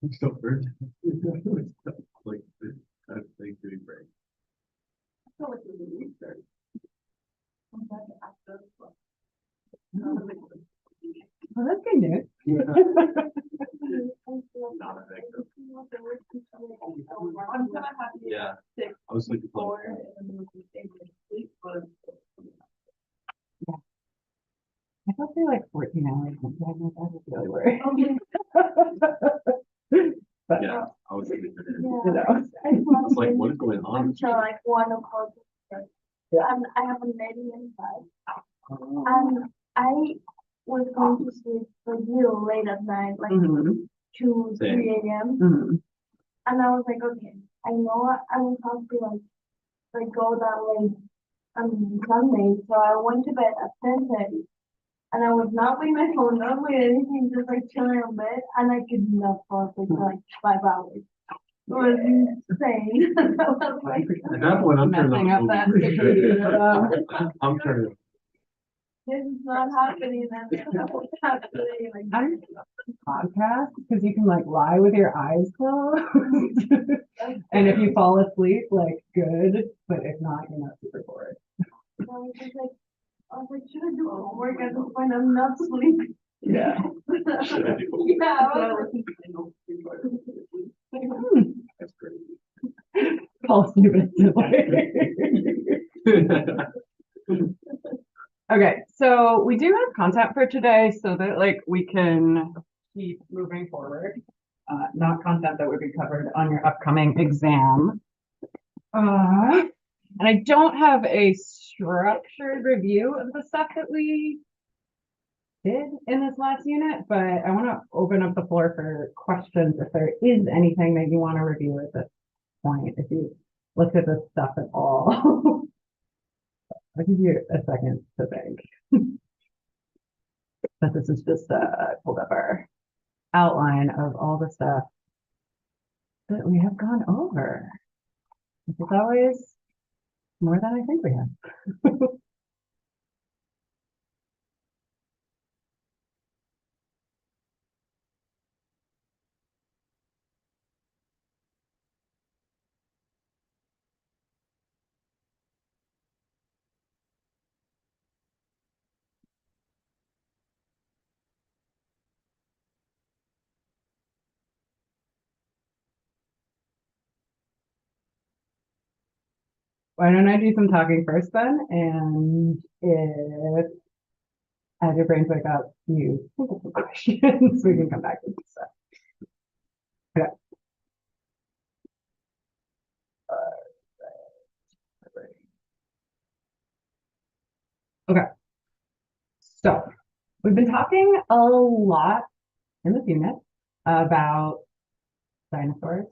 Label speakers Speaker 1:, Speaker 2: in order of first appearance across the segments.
Speaker 1: I'm still burnt. Like this kind of thing doing break.
Speaker 2: I feel like we need research. I'm glad to ask those questions.
Speaker 3: Oh, that's good news.
Speaker 1: Not a victim.
Speaker 2: I'm gonna have you
Speaker 1: Yeah,
Speaker 2: six,
Speaker 1: I was looking
Speaker 2: four,
Speaker 1: for.
Speaker 2: and then we'll be able to sleep, but
Speaker 3: I thought they were like 14 hours. Sometimes I was really worried. But
Speaker 1: Yeah, I was thinking for dinner.
Speaker 3: you know,
Speaker 1: It's like, what is going on?
Speaker 4: Until like 1 o'clock.
Speaker 3: Yeah.
Speaker 4: And I have a lady inside. And I was going to sleep real late at night, like
Speaker 3: Mhm,
Speaker 4: 2,
Speaker 1: Same.
Speaker 4: 3 a.m.
Speaker 3: mhm.
Speaker 4: And I was like, okay, I know I will have to like go that late on Sunday. So I went to bed at 10:30. And I was not with my phone, not with anything, just like chilling on bed. And I could not fall asleep for like 5 hours. It was insane. I was like,
Speaker 1: At that point, I'm turning
Speaker 3: Messing
Speaker 1: off.
Speaker 3: up that
Speaker 1: movies.
Speaker 3: circadian,
Speaker 1: I'm turning.
Speaker 4: this is not happening. And it's happening. Like,
Speaker 3: I'm podcast because you can like lie with your eyes closed. And if you fall asleep, like good, but if not, you're not super bored.
Speaker 4: I was like, should I do homework at this point? I'm not sleeping.
Speaker 3: Yeah.
Speaker 1: Should I do?
Speaker 4: Yeah, I was
Speaker 1: That's crazy.
Speaker 3: Fall asleep instantly. Okay, so we do have content for today so that like we can keep moving forward. Not content that would be covered on your upcoming exam. And I don't have a structured review of the stuff that we did in this last unit, but I want to open up the floor for questions if there is anything that you want to review at this point, if you looked at this stuff at all. I'll give you a second to think. But this is just pulled up our outline of all the stuff that we have gone over. Which is always more than I think we have. Why don't I do some talking first then? And if as your brains wake up, you think of some questions, we can come back to this stuff. Okay. Okay. So we've been talking a lot in this unit about dinosaurs.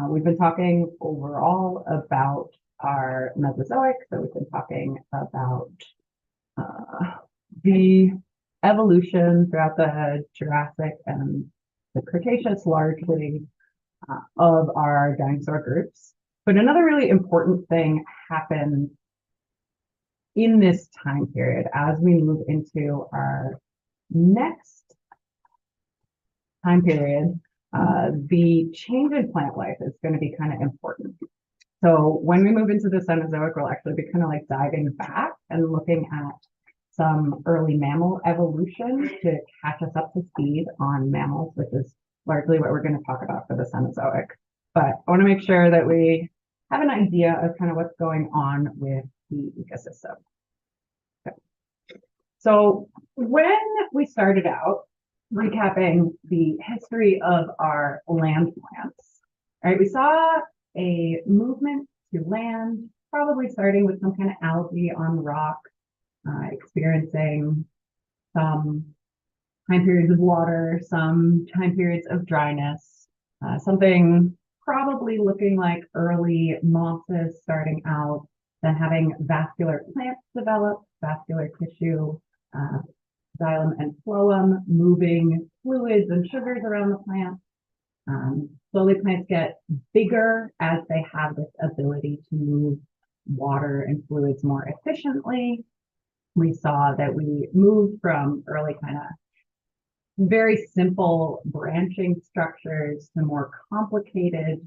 Speaker 3: We've been talking overall about our Mesozoic, so we've been talking about the evolution throughout the Jurassic and the Cretaceous largely of our dinosaur groups. But another really important thing happened in this time period as we move into our next time period. The change in plant life is going to be kind of important. So when we move into the Cenozoic, we'll actually be kind of like diving back and looking at some early mammal evolution to catch us up to speed on mammals, which is largely what we're going to talk about for the Cenozoic. But I want to make sure that we have an idea of kind of what's going on with the ecosystem. Okay. So when we started out, recapping the history of our land plants, right? We saw a movement to land, probably starting with some kind of algae on rock, experiencing some time periods of water, some time periods of dryness, something probably looking like early mosses starting out, then having vascular plants develop, vascular tissue, xylem and phloem, moving fluids and sugars around the plant. Slowly plants get bigger as they have this ability to move water and fluids more efficiently. We saw that we moved from early kind of very simple branching structures to more complicated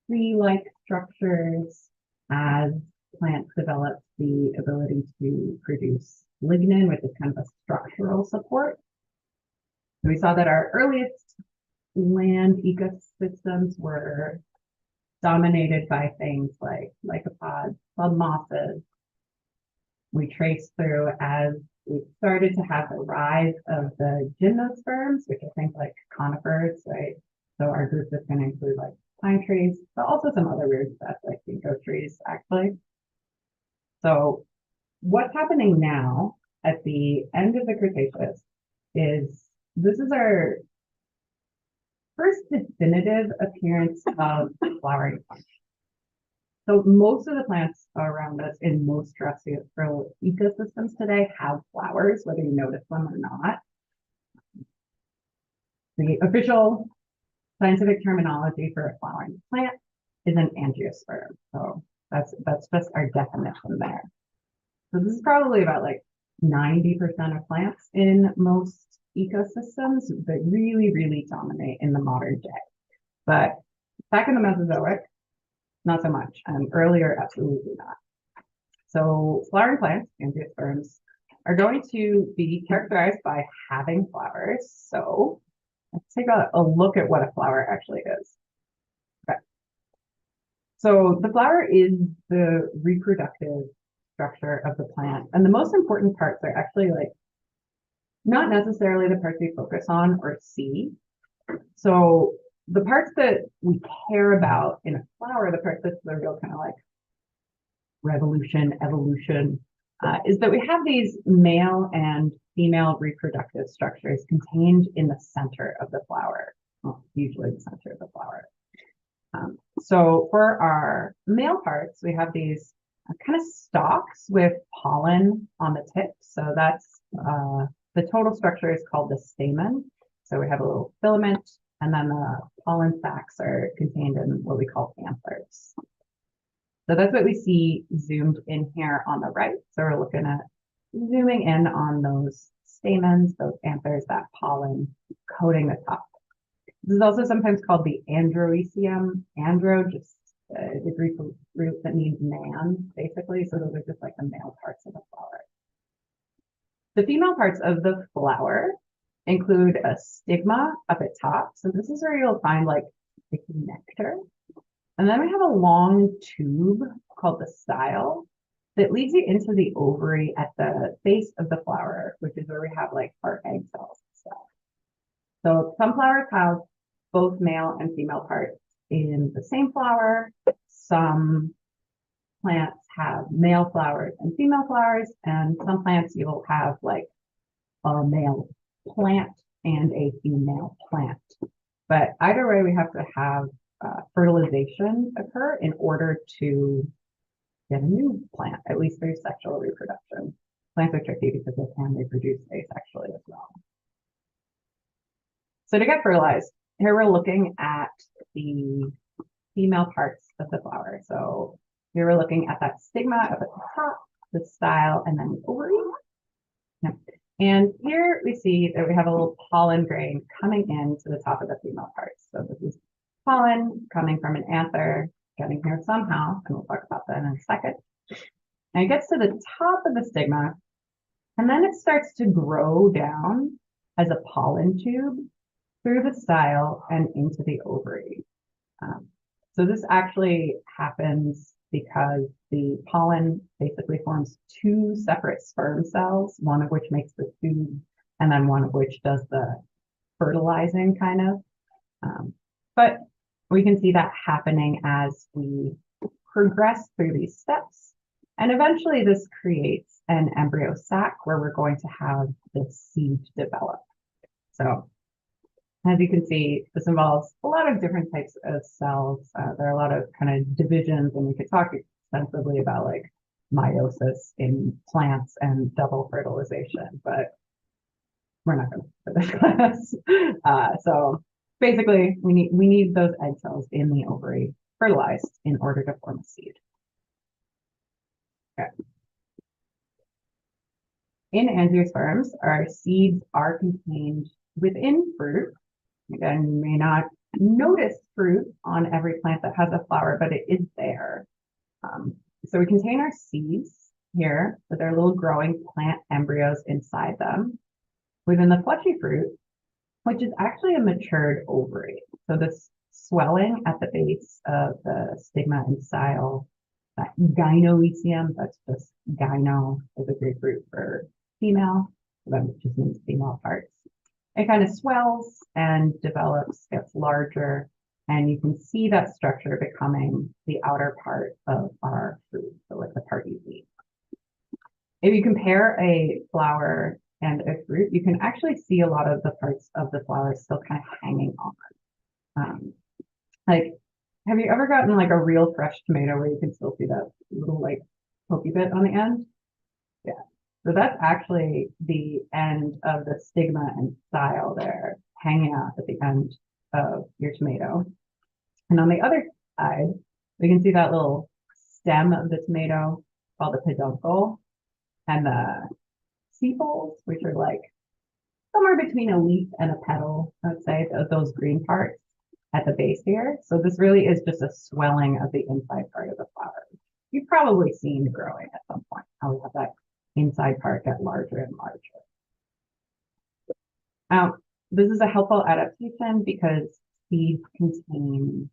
Speaker 3: tree-like structures as plants develop the ability to produce lignin, which is kind of a structural support. We saw that our earliest land ecosystems were dominated by things like lycopods, club mosses. We traced through as we started to have the rise of the gymnosperms, which are things like conifers, right? So our group is going to include like pine trees, but also some other weird stuff like ginkgo trees, actually. So what's happening now at the end of the Cretaceous is this is our first definitive appearance of flowering plants. So most of the plants around us in most terrestrial ecosystems today have flowers, whether you notice them or not. The official scientific terminology for a flowering plant is an angiosperm. So that's just our definition there. So this is probably about like 90% of plants in most ecosystems that really, really dominate in the modern day. But back in the Mesozoic, not so much, and earlier, absolutely not. So flowering plants, angiosperms, are going to be characterized by having flowers. So let's take a look at what a flower actually is. Okay. So the flower is the reproductive structure of the plant. And the most important parts are actually like not necessarily the parts we focus on or see. So the parts that we care about in a flower, the parts that's the real kind of like revolution, evolution, is that we have these male and female reproductive structures contained in the center of the flower, well, usually the center of the flower. So for our male parts, we have these kind of stalks with pollen on the tip. So that's the total structure is called the stamen. So we have a little filament, and then the pollen sacs are contained in what we call anthers. So that's what we see zoomed in here on the right. So we're looking at zooming in on those stamens, those anthers, that pollen coating the top. This is also sometimes called the androecium. Andro, just the Greek root that means man, basically. So those are just like the male parts of the flower. The female parts of the flower include a stigma up at top. So this is where you'll find like sticky nectar. And then we have a long tube called the style that leads you into the ovary at the base of the flower, which is where we have like our egg cells and stuff. So some flowers have both male and female parts in the same flower. Some plants have male flowers and female flowers, and some plants you'll have like a male plant and a female plant. But either way, we have to have fertilization occur in order to get a new plant, at least through sexual reproduction. Plants are tricky because they can reproduce asexually as well. So to get fertilized, here we're looking at the female parts of the flower. So here we're looking at that stigma up at the top, the style, and then the ovary. Yep. And here we see that we have a little pollen grain coming into the top of the female parts. So this is pollen coming from an anther, getting here somehow, and we'll talk about that in a second. And it gets to the top of the stigma, and then it starts to grow down as a pollen tube through the style and into the ovary. So this actually happens because the pollen basically forms two separate sperm cells, one of which makes the tube, and then one of which does the fertilizing kind of. But we can see that happening as we progress through these steps. And eventually this creates an embryo sac where we're going to have this seed develop. So as you can see, this involves a lot of different types of cells. There are a lot of kind of divisions, and we could talk extensively about like meiosis in plants and double fertilization, but we're not going to for this class. So basically, we need those egg cells in the ovary fertilized in order to form a seed. Okay. In angiosperms, our seeds are contained within fruit, again, you may not notice fruit on every plant that has a flower, but it is there. So we contain our seeds here with their little growing plant embryos inside them. Within the fleshy fruit, which is actually a matured ovary. So this swelling at the base of the stigma and style, that gynoecium, that's just gyno is a Greek root for female, so that just means female parts. It kind of swells and develops, gets larger, and you can see that structure becoming the outer part of our fruit, so like the part you eat. If you compare a flower and a fruit, you can actually see a lot of the parts of the flower still kind of hanging on. Like, have you ever gotten like a real fresh tomato where you can still see that little like pokey bit on the end? Yeah. So that's actually the end of the stigma and style there, hanging out at the end of your tomato. And on the other side, we can see that little stem of the tomato called the peduncle, and the sepals, which are like somewhere between a leaf and a petal, I'd say, those green parts at the base here. So this really is just a swelling of the inside part of the flower. You've probably seen growing at some point, how we have that inside part get larger and larger. Now, this is a helpful adaptation because seeds contain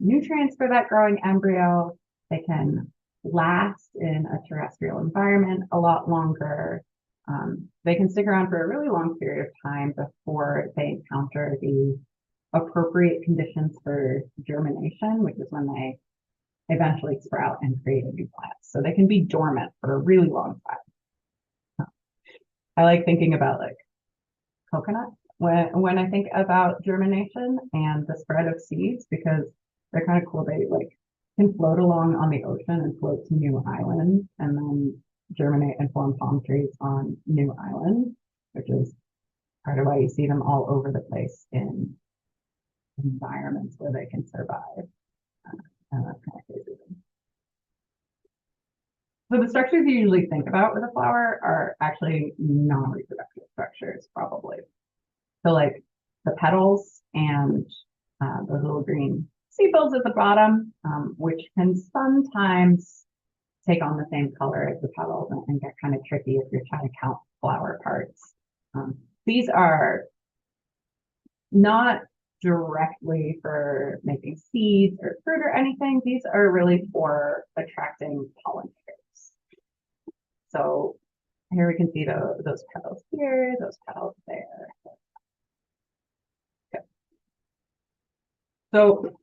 Speaker 3: nutrients for that growing embryo. They can last in a terrestrial environment a lot longer. They can stick around for a really long period of time before they encounter the appropriate conditions for germination, which is when they eventually sprout and create a new plant. So they can be dormant for a really long time. I like thinking about like coconut when I think about germination and the spread of seeds, because they're kind of cool. They like can float along on the ocean and float to new islands and then germinate and form palm trees on new islands, which is part of why you see them all over the place in environments where they can survive. And that's kind of crazy. So the structures you usually think about with a flower are actually non-reproductive structures, probably. So like the petals and those little green sepals at the bottom, which can sometimes take on the same color as the petals and get kind of tricky if you're trying to count flower parts. These are not directly for making seeds or fruit or anything. These are really for attracting pollinators. So here we can see those petals here, those petals there. Okay. So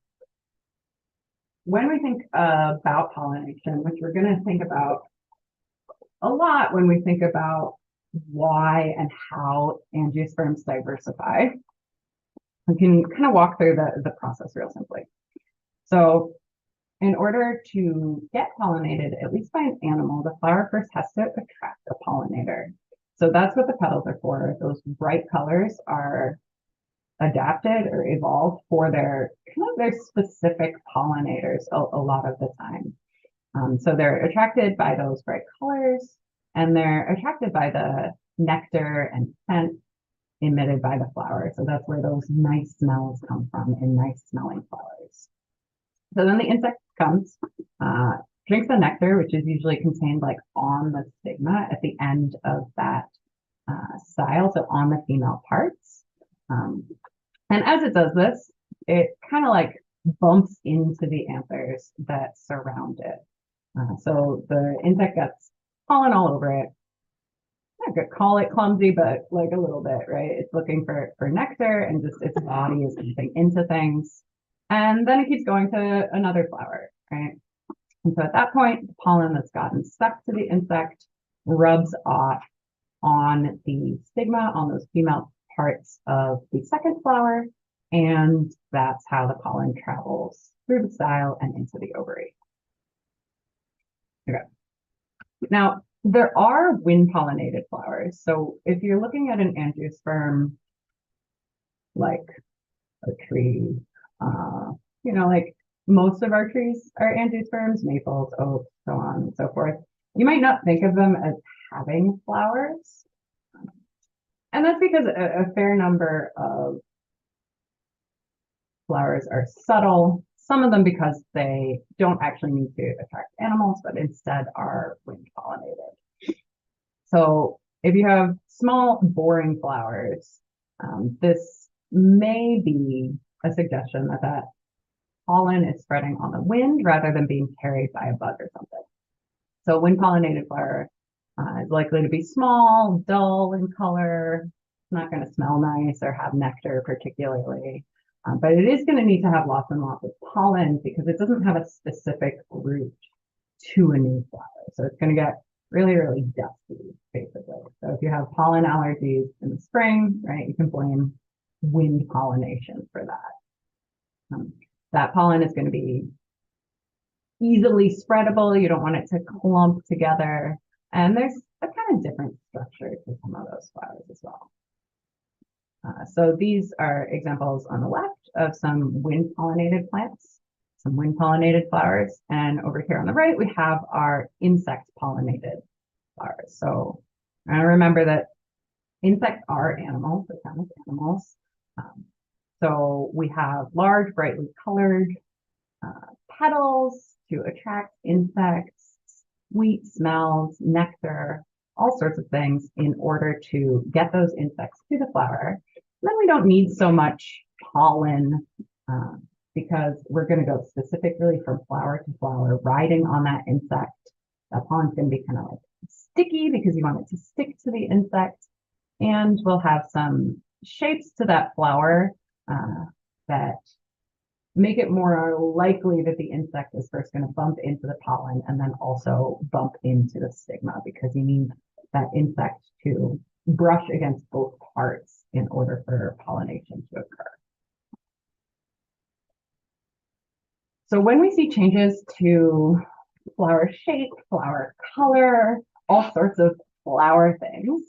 Speaker 3: when we think about pollination, which we're going to think about a lot when we think about why and how angiosperms diversify, we can kind of walk through the process real simply. So in order to get pollinated, at least by an animal, the flower first has to attract a pollinator. So that's what the petals are for. Those bright colors are adapted or evolved for their kind of their specific pollinators a lot of the time. So they're attracted by those bright colors, and they're attracted by the nectar and scent emitted by the flower. So that's where those nice smells come from in nice smelling flowers. So then the insect comes, drinks the nectar, which is usually contained like on the stigma at the end of that style, so on the female parts. And as it does this, it kind of like bumps into the anthers that surround it. So the insect gets pollen all over it. I could call it clumsy, but like a little bit, right? It's looking for nectar and just its body is bumping into things. And then it keeps going to another flower, right? And so at that point, the pollen that's gotten stuck to the insect rubs off on the stigma, on those female parts of the second flower, and that's how the pollen travels through the style and into the ovary. Okay. Now, there are wind-pollinated flowers. So if you're looking at an angiosperm, like a tree, you know, like most of our trees are angiosperms, maples, oaks, so on and so forth. You might not think of them as having flowers. And that's because a fair number of flowers are subtle, some of them because they don't actually need to attract animals, but instead are wind pollinated. So if you have small, boring flowers, this may be a suggestion that that pollen is spreading on the wind rather than being carried by a bug or something. So wind pollinated flower is likely to be small, dull in color. It's not going to smell nice or have nectar particularly. But it is going to need to have lots and lots of pollen because it doesn't have a specific route to a new flower. So it's going to get really, really dusty, basically. So if you have pollen allergies in the spring, right, you can blame wind pollination for that. That pollen is going to be easily spreadable. You don't want it to clump together. And there's a kind of different structure to some of those flowers as well. So these are examples on the left of some wind pollinated plants, some wind pollinated flowers. And over here on the right, we have our insect pollinated flowers. So remember that insects are animals, they're kind of animals. So we have large, brightly colored petals to attract insects, sweet smells, nectar, all sorts of things in order to get those insects to the flower. And then we don't need so much pollen because we're going to go specifically from flower to flower, riding on that insect. That pollen's going to be kind of like sticky because you want it to stick to the insect. And we'll have some shapes to that flower that make it more likely that the insect is first going to bump into the pollen and then also bump into the stigma because you need that insect to brush against both parts in order for pollination to occur. So when we see changes to flower shape, flower color, all sorts of flower things,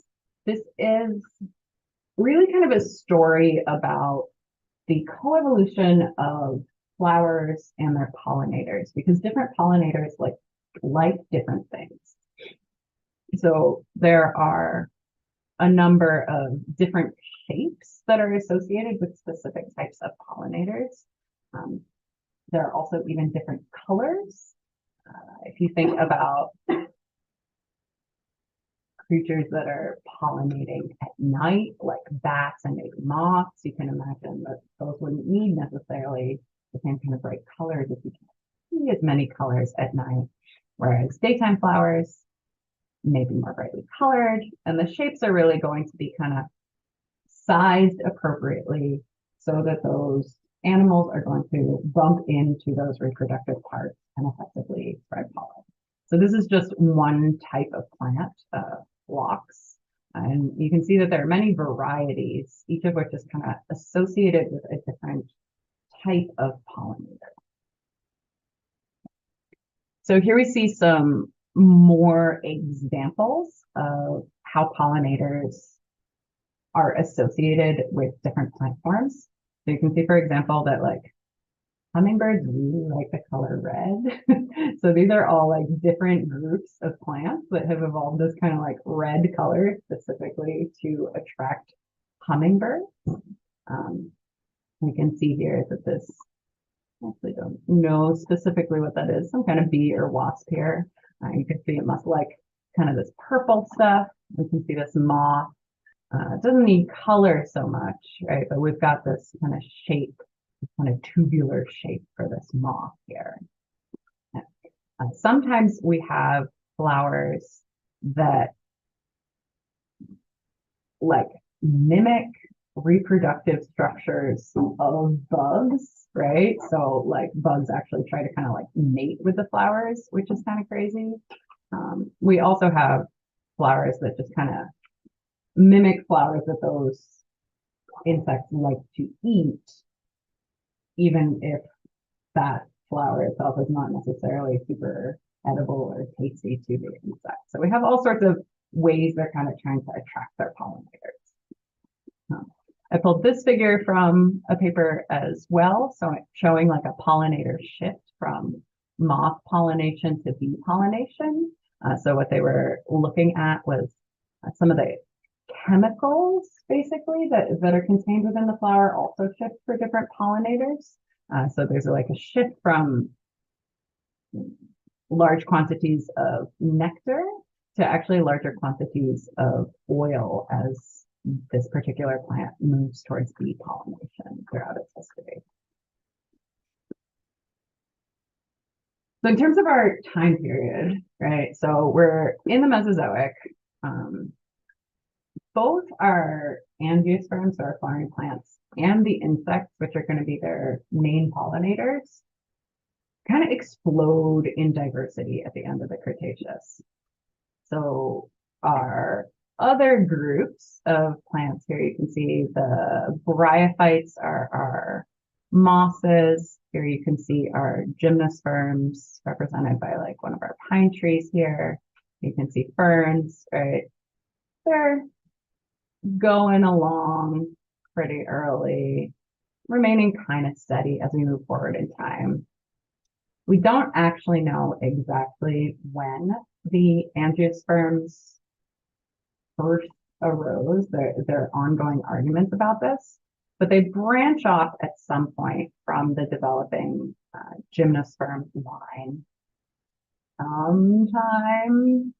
Speaker 3: this is really kind of a story about the coevolution of flowers and their pollinators, because different pollinators like different things. So there are a number of different shapes that are associated with specific types of pollinators. There are also even different colors. If you think about creatures that are pollinating at night, like bats and maybe moths, you can imagine that those wouldn't need necessarily the same kind of bright colors if you can't see as many colors at night, whereas daytime flowers may be more brightly colored, and the shapes are really going to be kind of sized appropriately so that those animals are going to bump into those reproductive parts and effectively spread pollen. So this is just one type of plant, phlox, and you can see that there are many varieties, each of which is kind of associated with a different type of pollinator. So here we see some more examples of how pollinators are associated with different plant forms. So you can see, for example, that hummingbirds really like the color red. So these are all different groups of plants that have evolved this kind of red color specifically to attract hummingbirds. We can see here that this, I actually don't know specifically what that is, some kind of bee or wasp here. You can see it must like kind of this purple stuff. We can see this moth. It doesn't need color so much, right? But we've got this kind of shape, this kind of tubular shape for this moth here. Sometimes we have flowers that mimic reproductive structures of bugs, right? So bugs actually try to kind of mate with the flowers, which is kind of crazy. We also have flowers that just kind of mimic flowers that those insects like to eat, even if that flower itself is not necessarily super edible or tasty to the insect. So we have all sorts of ways they're kind of trying to attract their pollinators. I pulled this figure from a paper as well, so it's showing a pollinator shift from moth pollination to bee pollination. So what they were looking at was some of the chemicals basically that are contained within the flower also shift for different pollinators. So there's like a shift from large quantities of nectar to actually larger quantities of oil as this particular plant moves towards bee pollination throughout its history. So in terms of our time period, right? So we're in the Mesozoic. Both our angiosperms, so our flowering plants, and the insects, which are going to be their main pollinators, kind of explode in diversity at the end of the Cretaceous. So our other groups of plants here, you can see the bryophytes are our mosses. Here you can see our gymnosperms represented by like one of our pine trees here. You can see ferns, right? They're going along pretty early, remaining kind of steady as we move forward in time. We don't actually know exactly when the angiosperms first arose. There are ongoing arguments about this, but they branch off at some point from the developing gymnosperm line. Sometime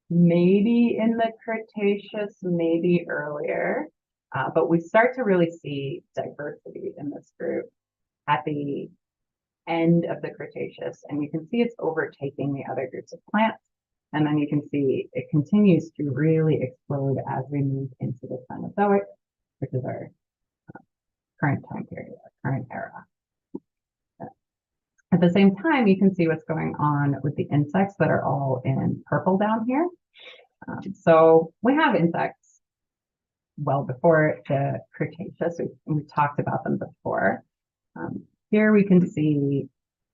Speaker 3: maybe in the Cretaceous, maybe earlier, but we start to really see diversity in this group at the end of the Cretaceous, and you can see it's overtaking the other groups of plants. And then you can see it continues to really explode as we move into the Cenozoic, which is our current time period, our current era. At the same time, you can see what's going on with the insects that are all in purple down here. So we have insects well before the Cretaceous. We talked about them before. Here we can see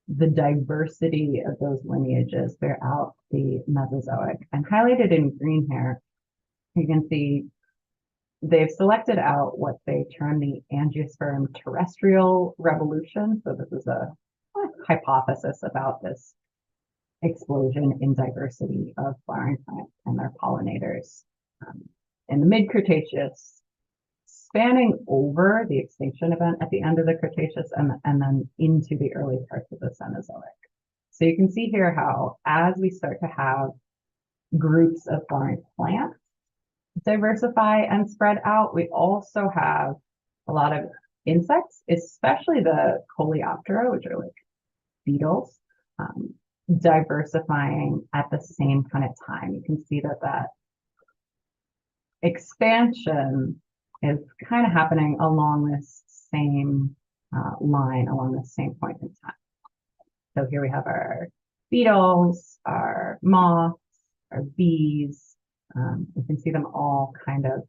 Speaker 3: the diversity of those lineages throughout the Mesozoic. And highlighted in green here, you can see they've selected out what they term the angiosperm terrestrial revolution. So this is a hypothesis about this explosion in diversity of flowering plants and their pollinators in the mid-Cretaceous, spanning over the extinction event at the end of the Cretaceous and then into the early parts of the Cenozoic. So you can see here how as we start to have groups of flowering plants diversify and spread out, we also have a lot of insects, especially the Coleoptera, which are like beetles, diversifying at the same kind of time. You can see that expansion is kind of happening along this same line, along the same point in time. So here we have our beetles, our moths, our bees. You can see them all kind of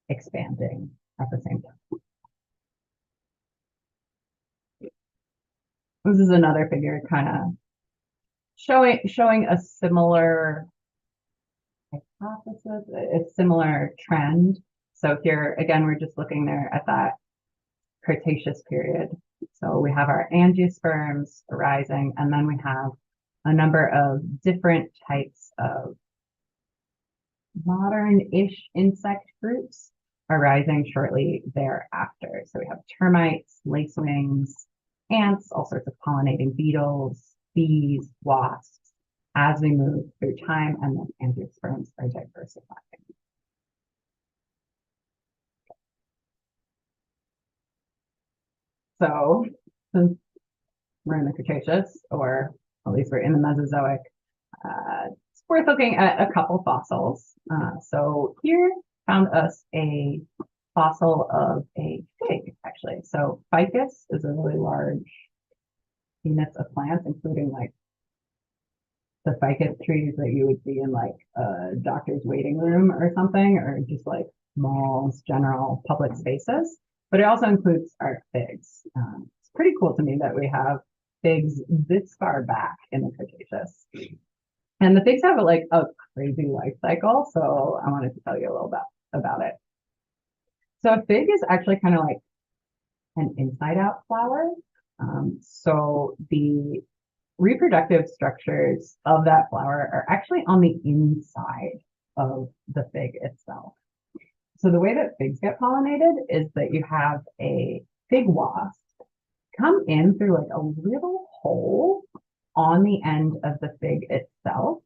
Speaker 3: expanding at the same time. This is another figure kind of showing a similar hypothesis, a similar trend. So here, again, we're just looking there at that Cretaceous period. So we have our angiosperms arising, and then we have a number of different types of modern-ish insect groups arising shortly thereafter. So we have termites, lacewings, ants, all sorts of pollinating beetles, bees, wasps, as we move through time, and then angiosperms are diversifying. So since we're in the Cretaceous, or at least we're in the Mesozoic, it's worth looking at a couple fossils. So here found us a fossil of a fig, actually. So ficus is a really large genus of plants, including like the ficus trees that you would see in like a doctor's waiting room or something, or just like malls, general public spaces. But it also includes our figs. It's pretty cool to me that we have figs this far back in the Cretaceous. And the figs have like a crazy life cycle, so I wanted to tell you a little bit about it. So a fig is actually kind of like an inside-out flower. So the reproductive structures of that flower are actually on the inside of the fig itself. So the way that figs get pollinated is that you have a fig wasp come in through like a little hole on the end of the fig itself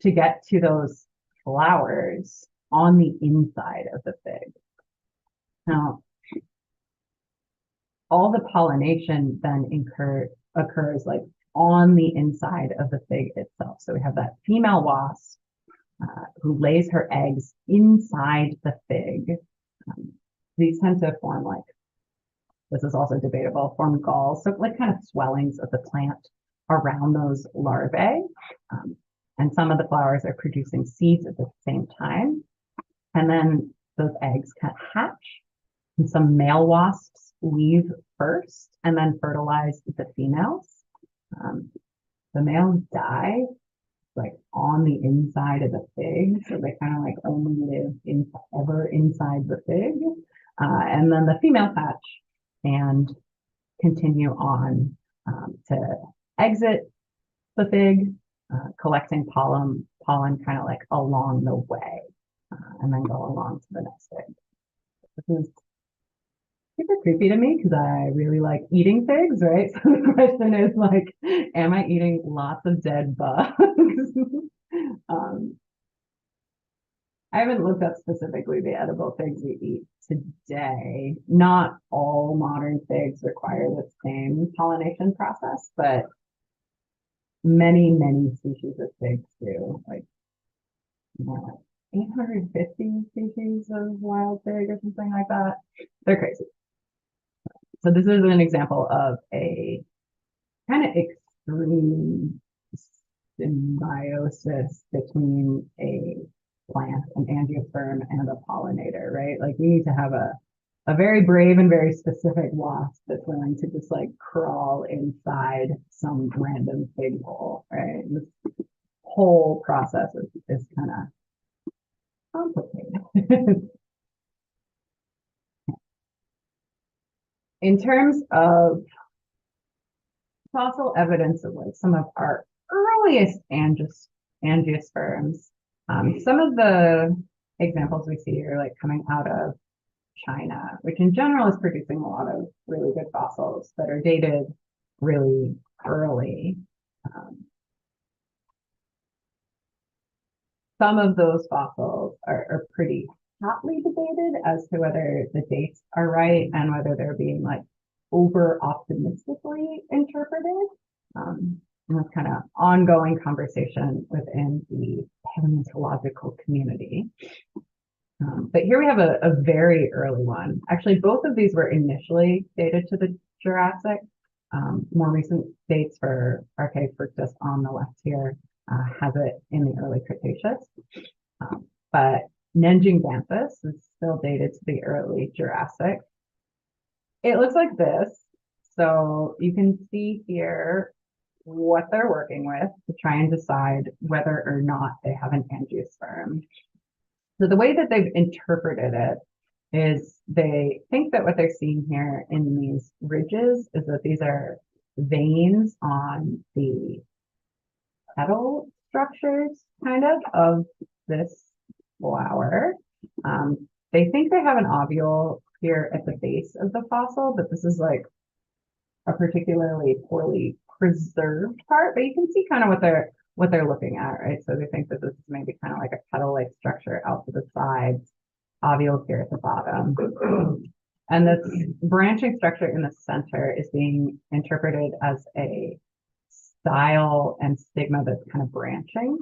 Speaker 3: to get to those flowers on the inside of the fig. Now, all the pollination then occurs like on the inside of the fig itself. So we have that female wasp who lays her eggs inside the fig. These tend to form like, this is also debatable, form galls, so like kind of swellings of the plant around those larvae. And some of the flowers are producing seeds at the same time. And then those eggs kind of hatch. And some male wasps leave first and then fertilize the females. The males die like on the inside of the fig, so they kind of like only live ever inside the fig. And then the females hatch and continue on to exit the fig, collecting pollen kind of like along the way, and then go along to the next fig. This is super creepy to me because I really like eating figs, right? So the question is like, am I eating lots of dead bugs? I haven't looked up specifically the edible figs we eat today. Not all modern figs require the same pollination process, but many, many species of figs do. Like, you know, like 850 species of wild fig or something like that. They're crazy. So this is an example of a kind of extreme symbiosis between a plant, an angiosperm, and a pollinator, right? Like you need to have a very brave and very specific wasp that's willing to just like crawl inside some random fig hole, right? This whole process is kind of complicated. In terms of fossil evidence of like some of our earliest angiosperms, some of the examples we see are like coming out of China, which in general is producing a lot of really good fossils that are dated really early. Some of those fossils are pretty hotly debated as to whether the dates are right and whether they're being like over optimistically interpreted. And that's kind of ongoing conversation within the paleontological community. But here we have a very early one. Actually, both of these were initially dated to the Jurassic. More recent dates for Archaefructus on the left here has it in the early Cretaceous. But Nengingbanthus is still dated to the early Jurassic. It looks like this. So you can see here what they're working with to try and decide whether or not they have an angiosperm. So the way that they've interpreted it is they think that what they're seeing here in these ridges is that these are veins on the petal structures kind of this flower. They think they have an ovule here at the base of the fossil, but this is like a particularly poorly preserved part, but you can see kind of what they're looking at, right? So they think that this is maybe kind of like a petal-like structure out to the sides, ovule here at the bottom. And this branching structure in the center is being interpreted as a style and stigma that's kind of branching,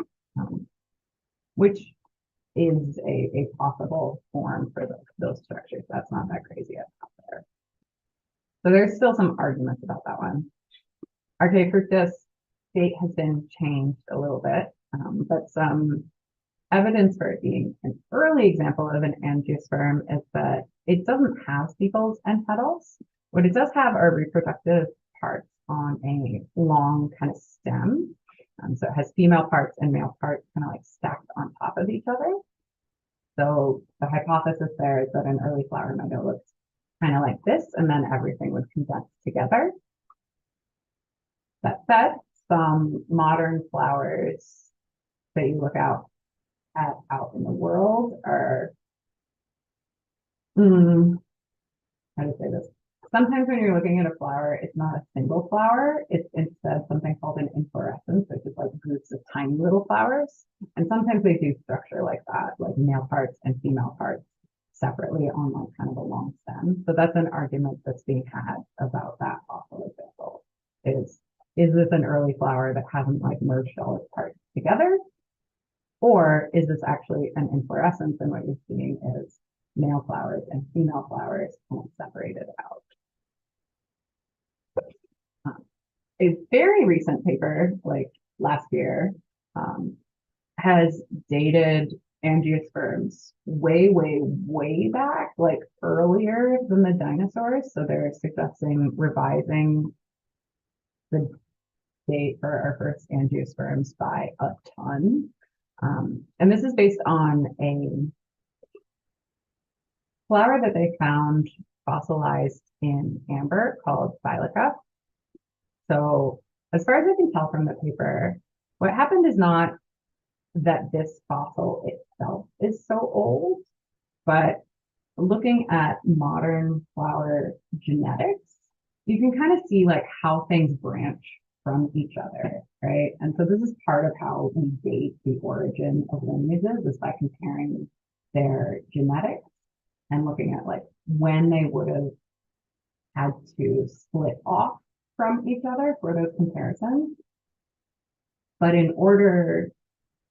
Speaker 3: which is a possible form for those structures. That's not that crazy out there. So there's still some arguments about that one. Archaefructus date has been changed a little bit, but some evidence for it being an early example of an angiosperm is that it doesn't have sepals and petals. What it does have are reproductive parts on a long kind of stem. So it has female parts and male parts kind of like stacked on top of each other. So the hypothesis there is that an early flower meadow looks kind of like this, and then everything would condense together. That said, some modern flowers that you look out in the world are how to say this? Sometimes when you're looking at a flower, it's not a single flower. It's instead something called an inflorescence, which is like groups of tiny little flowers. And sometimes they do structure like that, like male parts and female parts separately on like kind of a long stem. So that's an argument that's being had about that fossil example. Is this an early flower that hasn't like merged all its parts together? Or is this actually an inflorescence and what you're seeing is male flowers and female flowers kind of separated out? A very recent paper, like last year, has dated angiosperms way back, like earlier than the dinosaurs. So they're suggesting revising the date for our first angiosperms by a ton. And this is based on a flower that they found fossilized in amber called Thylaca. So as far as I can tell from the paper, what happened is not that this fossil itself is so old, but looking at modern flower genetics, you can kind of see like how things branch from each other, right? And so this is part of how we date the origin of lineages is by comparing their genetics and looking at like when they would have had to split off from each other for those comparisons. But in order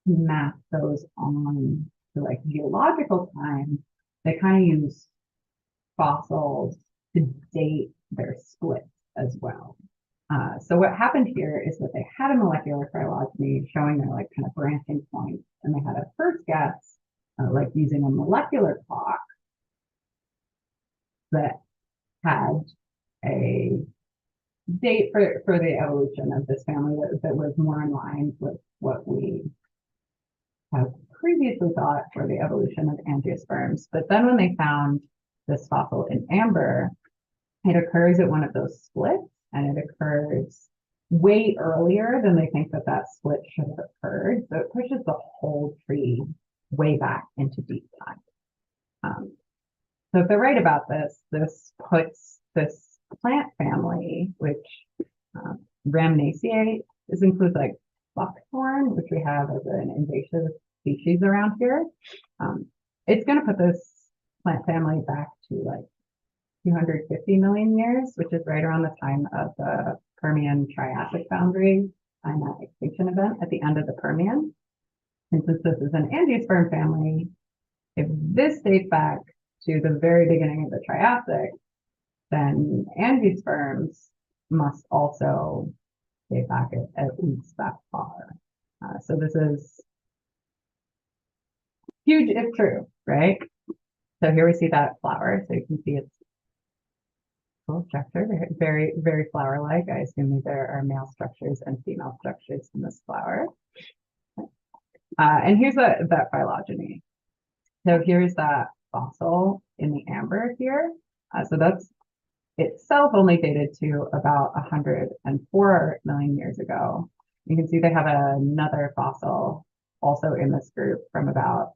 Speaker 3: to map those on to like geological time, they kind of use fossils to date their splits as well. So what happened here is that they had a molecular phylogeny showing their like kind of branching points, and they had a first guess, like using a molecular clock that had a date for the evolution of this family that was more in line with what we have previously thought for the evolution of angiosperms. But then when they found this fossil in amber, it occurs at one of those splits, and it occurs way earlier than they think that that split should have occurred. So it pushes the whole tree way back into deep time. So if they're right about this, this puts this plant family, which Rhamnaceae, this includes like buckthorn, which we have as an invasive species around here. It's going to put this plant family back to like 250 million years, which is right around the time of the Permian-Triassic boundary and that extinction event at the end of the Permian. And since this is an angiosperm family, if this dates back to the very beginning of the Triassic, then angiosperms must also date back at least that far. So this is huge if true, right? So here we see that flower. So you can see it's cool structure, very, very flower-like. I assume there are male structures and female structures in this flower. And here's that phylogeny. So here's that fossil in the amber here. So that's itself only dated to about 104 million years ago. You can see they have another fossil also in this group from about,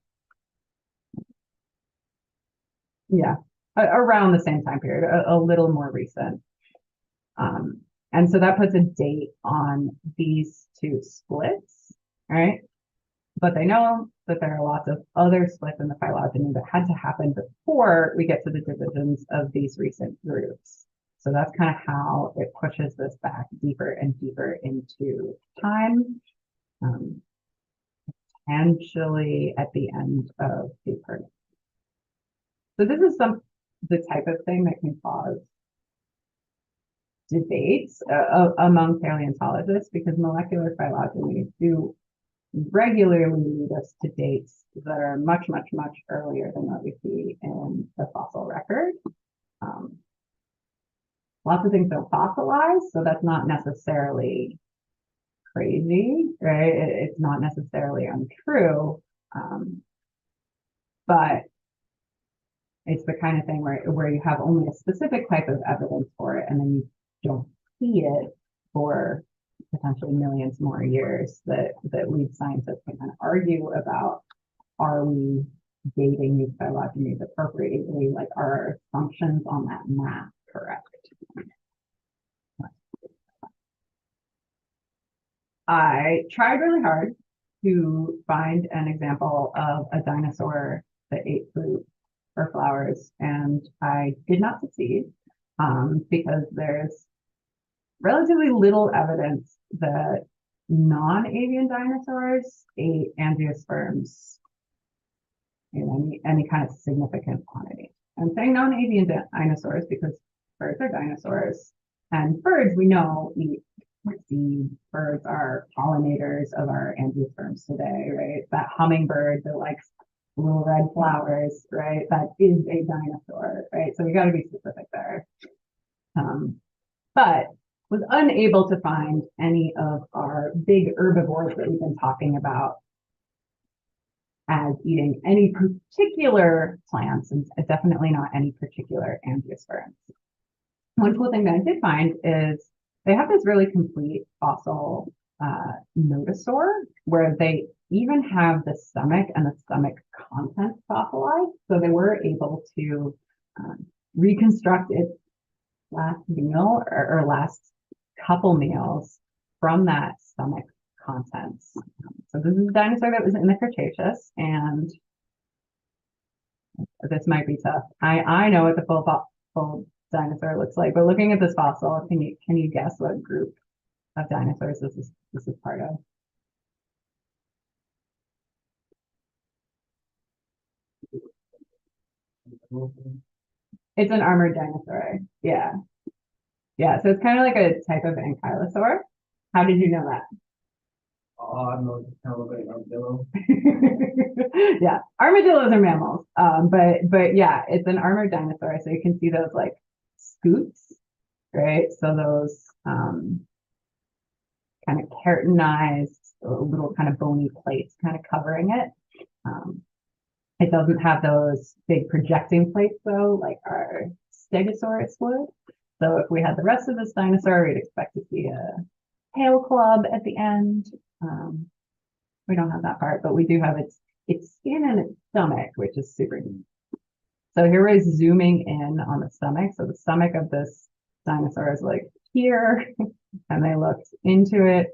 Speaker 3: around the same time period, a little more recent. And so that puts a date on these two splits, right? But they know that there are lots of other splits in the phylogeny that had to happen before we get to the divisions of these recent groups. So that's kind of how it pushes this back deeper and deeper into time, potentially at the end of the Permian. So this is the type of thing that can cause debates among paleontologists, because molecular phylogenies do regularly lead us to dates that are much earlier than what we see in the fossil record. Lots of things don't fossilize, so that's not necessarily crazy, right? It's not necessarily untrue, but it's the kind of thing where you have only a specific type of evidence for it, and then you don't see it for potentially millions more years that lead scientists to kind of argue about, are we dating these phylogenies appropriately, like are our assumptions on that map correct? I tried really hard to find an example of a dinosaur that ate fruit or flowers, and I did not succeed because there's relatively little evidence that non-avian dinosaurs ate angiosperms in any kind of significant quantity. I'm saying non-avian dinosaurs because birds are dinosaurs, and birds we know eat seeds. Birds are pollinators of our angiosperms today, right? That hummingbird that likes little red flowers, right? That is a dinosaur, right? So we got to be specific there. But was unable to find any of our big herbivores that we've been talking about as eating any particular plants, and definitely not any particular angiosperms. One cool thing that I did find is they have this really complete fossil nodosaur where they even have the stomach and the stomach content fossilized. So they were able to reconstruct its last meal or last couple meals from that stomach contents. So this is a dinosaur that was in the Cretaceous, and this might be tough. I know what the full dinosaur looks like, but looking at this fossil, can you guess what group of dinosaurs this is part of? It's an armored dinosaur. Yeah. Yeah, so it's kind of like a type of ankylosaur. How did you know that?
Speaker 1: Oh, I know it's kind of like armadillo.
Speaker 3: Yeah, armadillos are mammals. But yeah, it's an armored dinosaur. So you can see those like scoots, right? So those kind of keratinized little kind of bony plates kind of covering it. It doesn't have those big projecting plates though, like our Stegosaurus would. So if we had the rest of this dinosaur, we'd expect to see a tail club at the end. We don't have that part, but we do have its skin and its stomach, which is super neat. So here we're zooming in on the stomach. So the stomach of this dinosaur is like here, and they looked into it,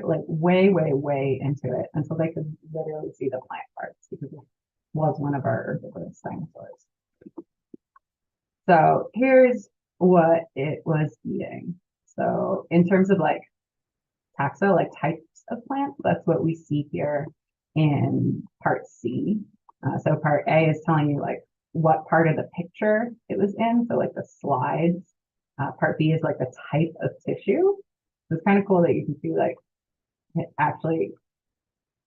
Speaker 3: like way, way, way into it until they could literally see the plant parts because it was one of our herbivorous dinosaurs. So here's what it was eating. So in terms of like taxa, like types of plants, that's what we see here in part C. So part A is telling you like what part of the picture it was in. So like the slides. Part B is like the type of tissue. So it's kind of cool that you can see like it actually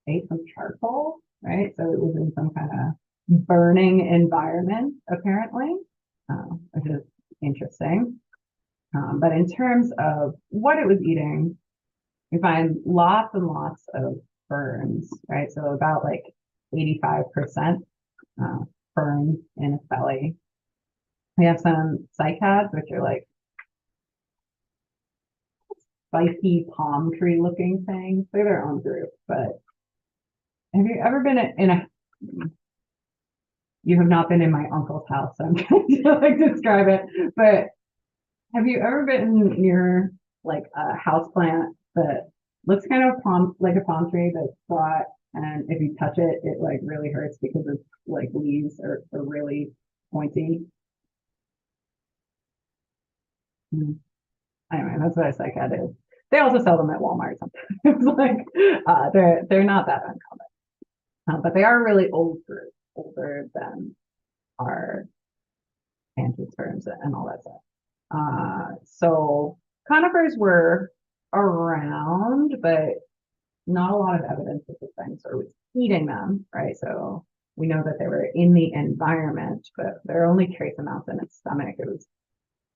Speaker 3: ate some charcoal, right? So it was in some kind of burning environment apparently, which is interesting. But in terms of what it was eating, we find lots and lots of ferns, right? So about like 85% ferns in its belly. We have some cycads, which are like spiky palm tree looking things. They're their own group, but have you ever been you have not been in my uncle's house, so I'm trying to like describe it, but have you ever been near like a house plant that looks kind of like a palm tree that's flat, and if you touch it, it like really hurts because it's like leaves are really pointy? Anyway, that's what a cycad is. They also sell them at Walmart sometimes. Like they're not that uncommon, but they are really old group, older than our angiosperms and all that stuff. So conifers were around, but not a lot of evidence that the dinosaur was eating them, right? So we know that they were in the environment, but there are only trace amounts in its stomach. It was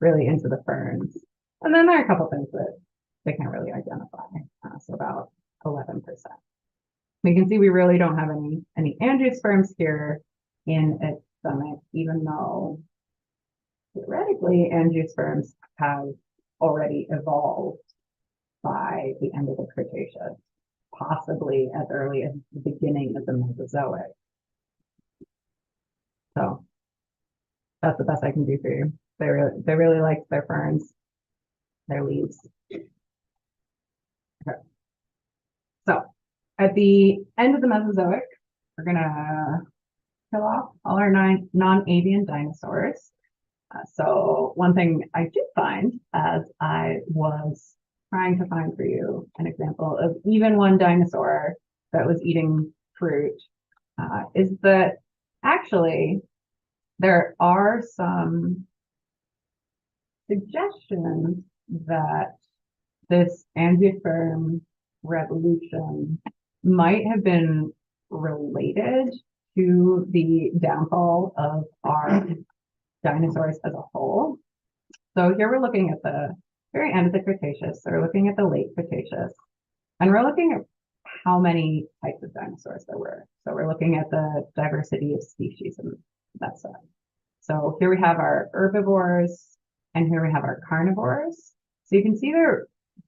Speaker 3: really into the ferns. And then there are a couple things that they can't really identify. So about 11%. We can see we really don't have any angiosperms here in its stomach, even though theoretically angiosperms have already evolved by the end of the Cretaceous, possibly as early as the beginning of the Mesozoic. So that's the best I can do for you. They really liked their ferns, their leaves. Okay. So at the end of the Mesozoic, we're gonna kill off all our non-avian dinosaurs. So one thing I did find as I was trying to find for you an example of even one dinosaur that was eating fruit is that actually there are some suggestions that this angiosperm revolution might have been related to the downfall of our dinosaurs as a whole. So here we're looking at the very end of the Cretaceous. So we're looking at the late Cretaceous, and we're looking at how many types of dinosaurs there were. So we're looking at the diversity of species and that stuff. So here we have our herbivores, and here we have our carnivores. So you can see there,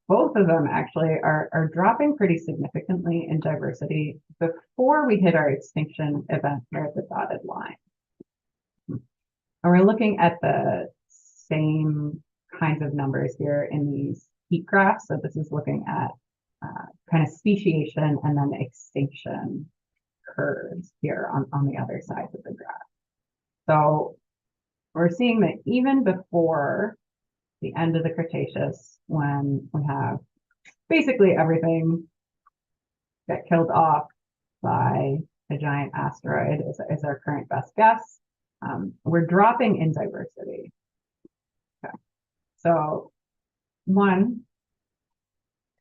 Speaker 3: both of them actually are dropping pretty significantly in diversity before we hit our extinction event here at the dotted line. And we're looking at the same kinds of numbers here in these heat graphs. So this is looking at kind of speciation and then extinction curves here on the other sides of the graph. So we're seeing that even before the end of the Cretaceous, when we have basically everything get killed off by a giant asteroid is our current best guess, we're dropping in diversity. Okay. So one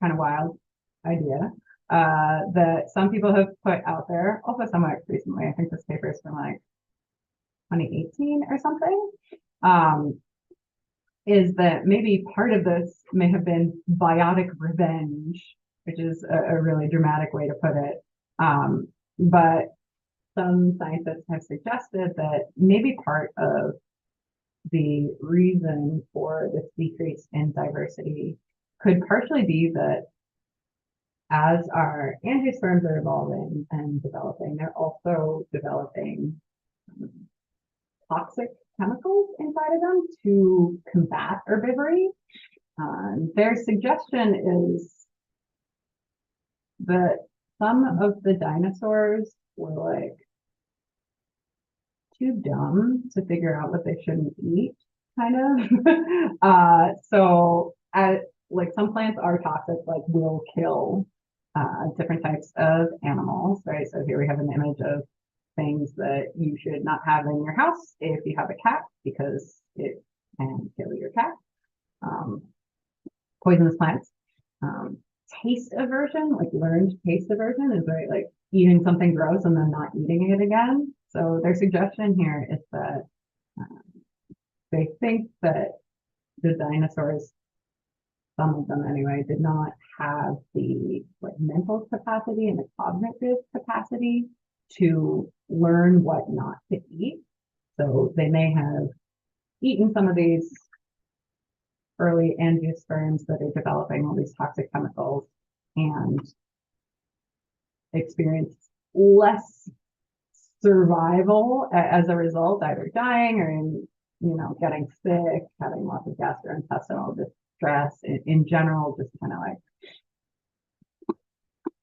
Speaker 3: kind of wild idea that some people have put out there, also somewhat recently, I think this paper is from like 2018 or something, is that maybe part of this may have been biotic revenge, which is a really dramatic way to put it. But some scientists have suggested that maybe part of the reason for this decrease in diversity could partially be that as our angiosperms are evolving and developing, they're also developing toxic chemicals inside of them to combat herbivory. Their suggestion is that some of the dinosaurs were like too dumb to figure out what they shouldn't eat, kind of. So like some plants are toxic, like will kill different types of animals, right? So here we have an image of things that you should not have in your house if you have a cat, because it can kill your cat. Poisonous plants. Taste aversion, like learned taste aversion, is right, like eating something gross and then not eating it again. So their suggestion here is that they think that the dinosaurs, some of them anyway, did not have the like mental capacity and the cognitive capacity to learn what not to eat. So they may have eaten some of these early angiosperms that are developing all these toxic chemicals and experienced less survival as a result, either dying or getting sick, having lots of gastrointestinal distress in general, just kind of like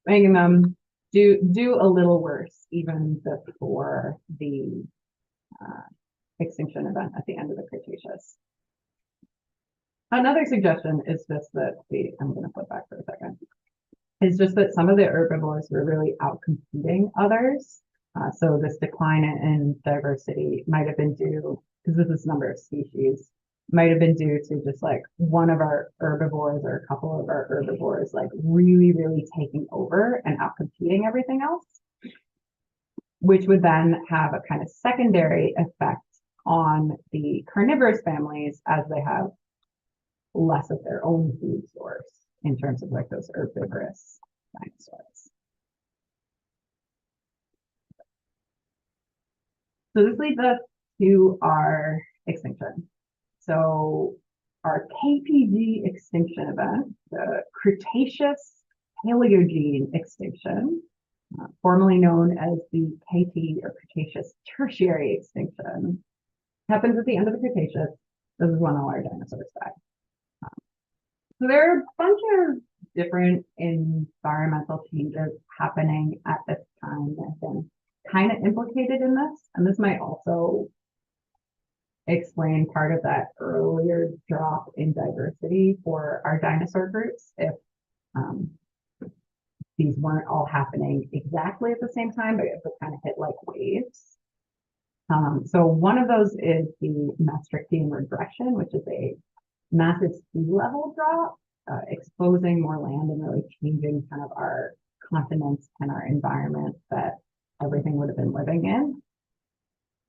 Speaker 3: making them do a little worse even before the extinction event at the end of the Cretaceous. Another suggestion is just that I'm going to flip back for a second, is just that some of the herbivores were really outcompeting others. So this decline in diversity might have been due, because this is number of species, might have been due to just like one of our herbivores or a couple of our herbivores like really, really taking over and outcompeting everything else, which would then have a kind of secondary effect on the carnivorous families as they have less of their own food source in terms of like those herbivorous dinosaurs. So this leads us to our extinction. So our KPG extinction event, the Cretaceous Paleogene extinction, formerly known as the KT or Cretaceous Tertiary extinction. Happens at the end of the Cretaceous. This is when all our dinosaurs died. So there are a bunch of different environmental changes happening at this time that have been kind of implicated in this. And this might also explain part of that earlier drop in diversity for our dinosaur groups if these weren't all happening exactly at the same time, but it kind of hit like waves. So one of those is the Maastrichtian regression, which is a massive sea level drop, exposing more land and really changing kind of our continents and our environment that everything would have been living in.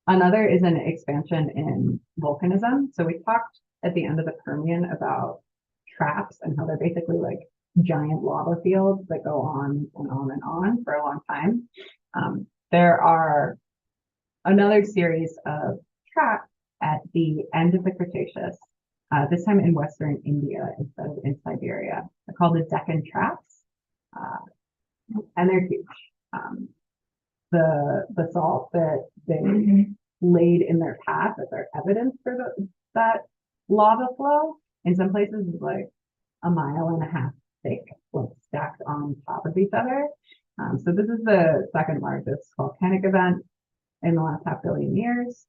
Speaker 3: Another is an expansion in volcanism. So we talked at the end of the Permian about traps and how they're basically like giant lava fields that go on and on and on for a long time. There are another series of traps at the end of the Cretaceous, this time in Western India instead of in Siberia. They're called the Deccan traps, and they're huge. The salt that they laid in their path as their evidence for that lava flow in some places is like 1.5 miles thick, like stacked on top of each other. So this is the second largest volcanic event in the last 500 million years.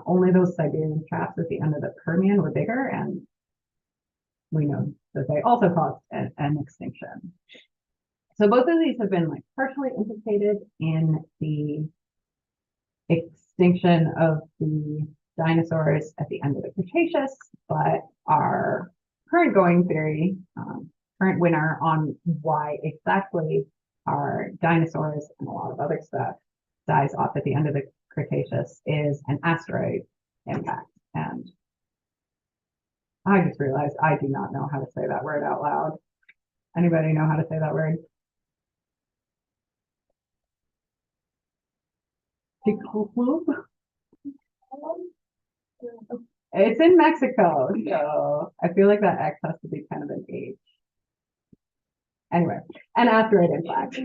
Speaker 3: Only those Siberian traps at the end of the Permian were bigger, and we know that they also caused an extinction. So both of these have been like partially implicated in the extinction of the dinosaurs at the end of the Cretaceous, but our current going theory, current winner on why exactly our dinosaurs and a lot of other stuff dies off at the end of the Cretaceous is an asteroid impact. And I just realized I do not know how to say that word out loud. Anybody know how to say that word? It's in Mexico, so I feel like that X has to be kind of an H. Anyway, an asteroid impact.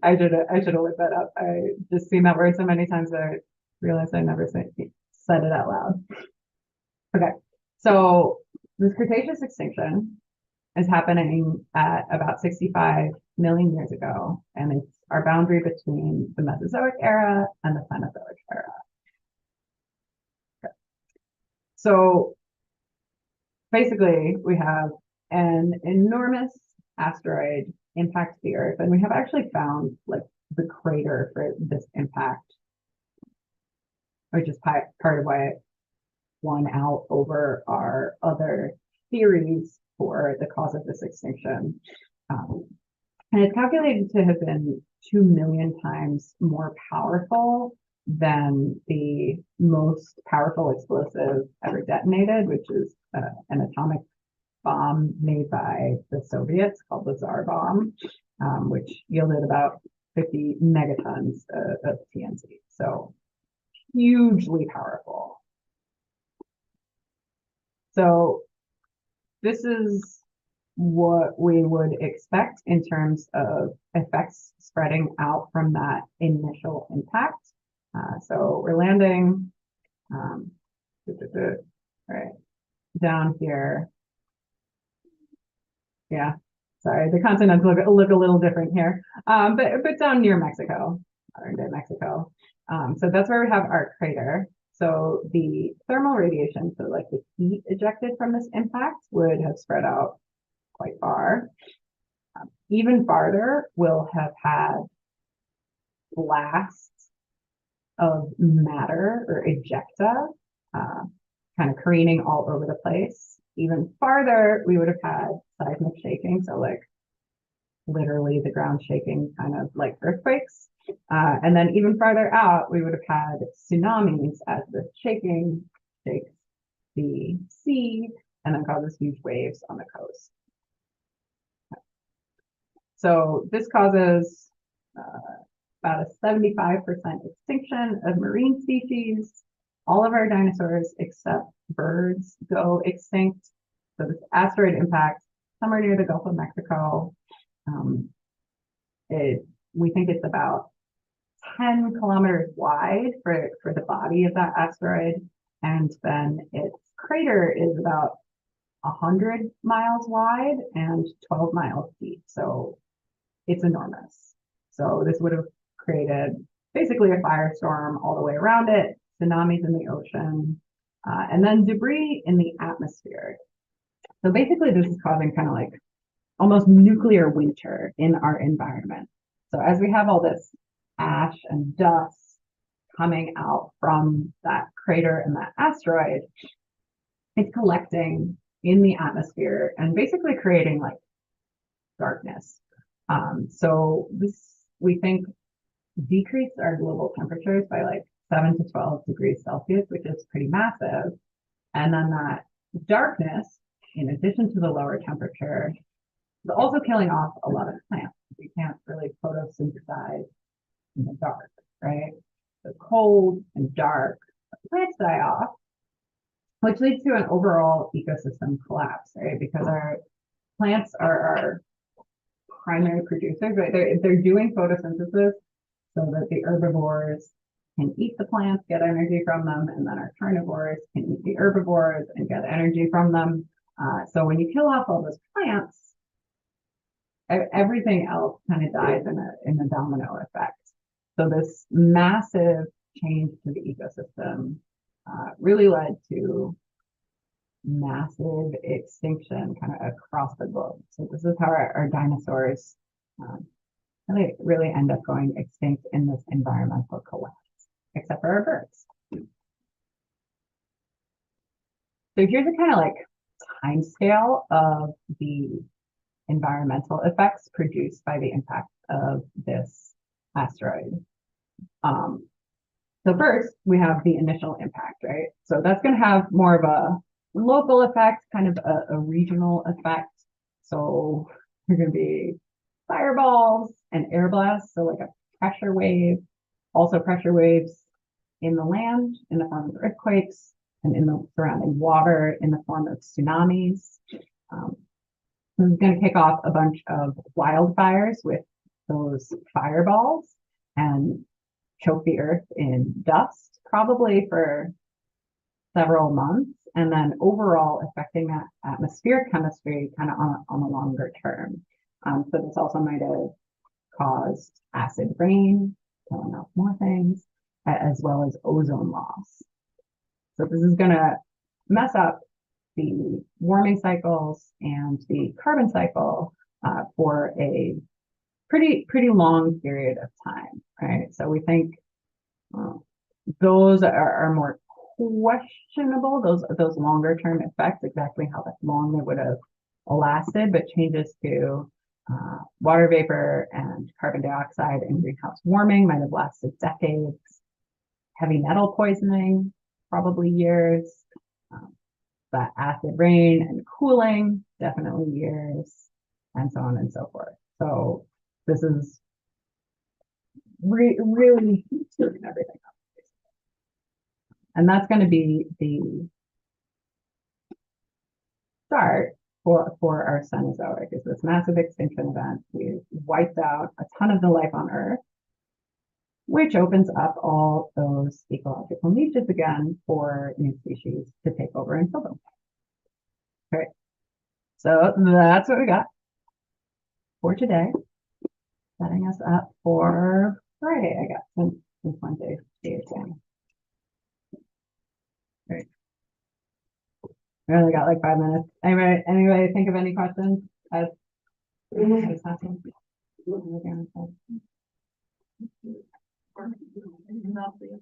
Speaker 3: I should have looked that up. I just seen that word so many times that I realized I never said it out loud. Okay, so this Cretaceous extinction is happening at about 65 million years ago, and it's our boundary between the Mesozoic era and the Cenozoic era. Okay. So basically, we have an enormous asteroid impact the Earth, and we have actually found like the crater for this impact, which is part of why it won out over our other theories for the cause of this extinction. And it's calculated to have been 2 million times more powerful than the most powerful explosive ever detonated, which is an atomic bomb made by the Soviets called the Tsar bomb, which yielded about 50 megatons of TNT. So hugely powerful. So this is what we would expect in terms of effects spreading out from that initial impact. So we're landing right down here. Yeah, sorry, the continents look a little different here, but down near Mexico, modern day Mexico. So that's where we have our crater. So the thermal radiation, so like the heat ejected from this impact, would have spread out quite far. Even farther, we'll have had blasts of matter or ejecta, kind of careening all over the place. Even farther, we would have had seismic shaking, so like literally the ground shaking, kind of like earthquakes. And then even farther out, we would have had tsunamis as the shaking shakes the sea and then causes huge waves on the coast. So this causes about a 75% extinction of marine species. All of our dinosaurs except birds go extinct. So this asteroid impact somewhere near the Gulf of Mexico. It we think it's about 10 kilometers wide for the body of that asteroid. And then its crater is about 100 miles wide and 12 miles deep. So it's enormous. So this would have created basically a firestorm all the way around it, tsunamis in the ocean, and then debris in the atmosphere. So basically this is causing kind of like almost nuclear winter in our environment. So as we have all this ash and dust coming out from that crater and that asteroid, it's collecting in the atmosphere and basically creating like darkness. So this, we think, decreased our global temperatures by like 7 to 12 degrees Celsius, which is pretty massive. And then that darkness, in addition to the lower temperature, is also killing off a lot of plants. We can't really photosynthesize in the dark, right? The cold and dark, plants die off, which leads to an overall ecosystem collapse, right? Because our plants are our primary producers, right? They're doing photosynthesis so that the herbivores can eat the plants, get energy from them, and then our carnivores can eat the herbivores and get energy from them. So when you kill off all those plants, everything else kind of dies in a domino effect. So this massive change to the ecosystem really led to massive extinction kind of across the globe. So this is how our dinosaurs really end up going extinct in this environmental collapse, except for our birds. So here's a kind of like time scale of the environmental effects produced by the impact of this asteroid. So first, we have the initial impact, right? So that's going to have more of a local effect, kind of a regional effect. So there's going to be fireballs and air blasts, so like a pressure wave, also pressure waves in the land in the form of earthquakes, and in the surrounding water in the form of tsunamis. This is going to kick off a bunch of wildfires with those fireballs and choke the earth in dust, probably for several months, and then overall affecting that atmospheric chemistry kind of on a longer term. So this also might have caused acid rain, killing off more things, as well as ozone loss. So this is going to mess up the warming cycles and the carbon cycle for a pretty long period of time, right? So we think those are more questionable, those longer term effects, exactly how long they would have lasted, but changes to water vapor and carbon dioxide and greenhouse warming might have lasted decades. Heavy metal poisoning, probably years. That acid rain and cooling, definitely years, and so on and so forth. So this is really screwing everything up. And that's going to be the start for our Cenozoic, is this massive extinction event. We've wiped out a ton of the life on Earth, which opens up all those ecological niches again for new species to take over and fill them. Okay, so that's what we got for today. Setting us up for Friday, I guess, since Wednesday is exam. Great. We only got like 5 minutes. Anybody think of any questions?
Speaker 2: Nothing.